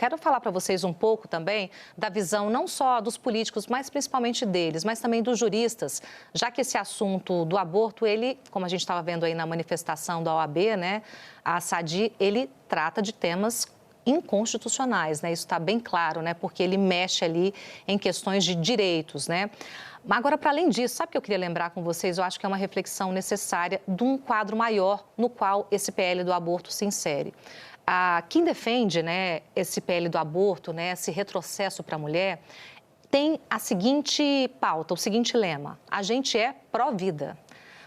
Quero falar para vocês um pouco também da visão não só dos políticos, mas principalmente deles, mas também dos juristas, já que esse assunto do aborto, ele, como a gente estava vendo aí na manifestação da OAB, né, a SADI, ele trata de temas inconstitucionais, né? Isso está bem claro, né? Porque ele mexe ali em questões de direitos, né? Mas agora, para além disso, sabe o que eu queria lembrar com vocês? Eu acho que é uma reflexão necessária de um quadro maior no qual esse PL do aborto se insere. Quem defende, né, esse PL do aborto, né, esse retrocesso para a mulher, tem a seguinte pauta, o seguinte lema: a gente é pró-vida.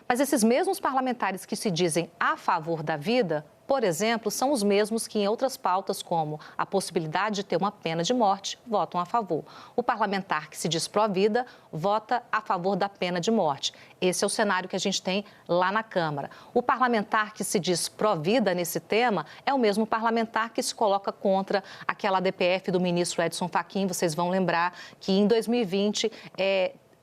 Mas esses mesmos parlamentares que se dizem a favor da vida, por exemplo, são os mesmos que em outras pautas, como a possibilidade de ter uma pena de morte, votam a favor. O parlamentar que se diz pró-vida vota a favor da pena de morte. Esse é o cenário que a gente tem lá na Câmara. O parlamentar que se diz pró-vida nesse tema é o mesmo parlamentar que se coloca contra aquela DPF do ministro Edson Fachin. Vocês vão lembrar que em 2020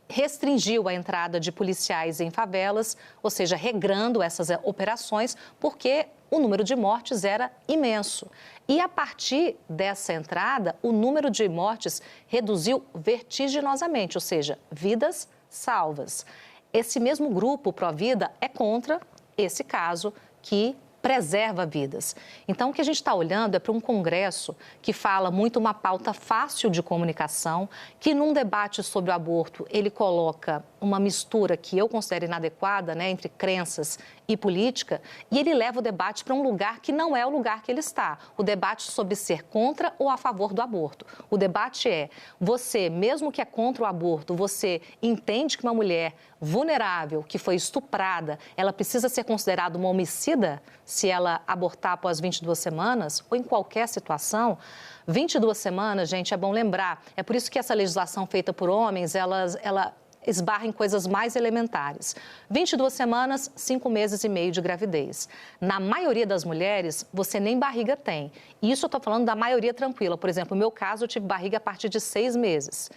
restringiu a entrada de policiais em favelas, ou seja, regrando essas operações, porque o número de mortes era imenso. E a partir dessa entrada, o número de mortes reduziu vertiginosamente, ou seja, vidas salvas. Esse mesmo grupo pró-vida é contra esse caso que preserva vidas. Então, o que a gente está olhando é para um Congresso que fala muito uma pauta fácil de comunicação, que num debate sobre o aborto, ele coloca uma mistura que eu considero inadequada, né, entre crenças e política, e ele leva o debate para um lugar que não é o lugar que ele está. O debate sobre ser contra ou a favor do aborto. O debate é, você, mesmo que é contra o aborto, você entende que uma mulher vulnerável, que foi estuprada, ela precisa ser considerada uma homicida se ela abortar após 22 semanas, ou em qualquer situação? 22 semanas, gente, é bom lembrar. É por isso que essa legislação feita por homens, ela esbarra em coisas mais elementares. 22 semanas, 5 meses e meio de gravidez. Na maioria das mulheres, você nem barriga tem. E isso eu estou falando da maioria tranquila. Por exemplo, no meu caso, eu tive barriga a partir de 6 meses.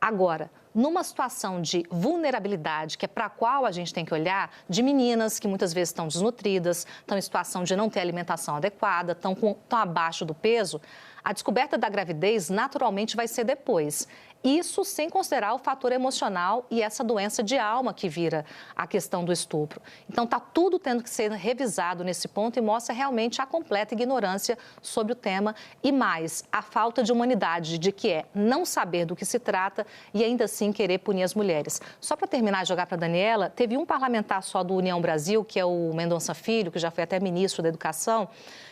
Agora, numa situação de vulnerabilidade, que é para a qual a gente tem que olhar, de meninas que muitas vezes estão desnutridas, estão em situação de não ter alimentação adequada, estão abaixo do peso, a descoberta da gravidez naturalmente vai ser depois. Isso sem considerar o fator emocional e essa doença de alma que vira a questão do estupro. Então, está tudo tendo que ser revisado nesse ponto e mostra realmente a completa ignorância sobre o tema e mais, a falta de humanidade, de que é não saber do que se trata e ainda assim querer punir as mulheres. Só para terminar de jogar para a Daniela, teve um parlamentar só do União Brasil, que é o Mendonça Filho, que já foi até ministro da Educação,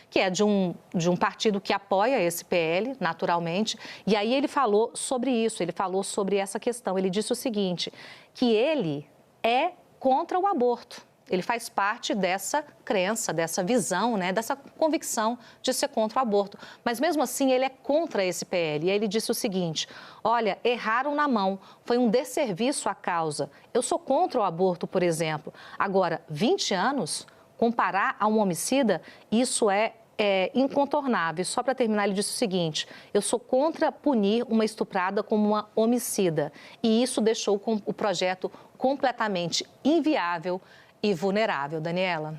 que é de um partido que apoia esse PL, naturalmente, e aí ele falou sobre isso, ele falou sobre essa questão. Ele disse o seguinte, que ele é contra o aborto. Ele faz parte dessa crença, dessa visão, né, dessa convicção de ser contra o aborto. Mas mesmo assim, ele é contra esse PL. E aí ele disse o seguinte, olha, erraram na mão, foi um desserviço à causa. Eu sou contra o aborto, por exemplo. Agora, 20 anos, comparar a um homicida, isso é incontornável. Só para terminar, ele disse o seguinte, eu sou contra punir uma estuprada como uma homicida. E isso deixou o projeto completamente inviável e vulnerável. Daniela?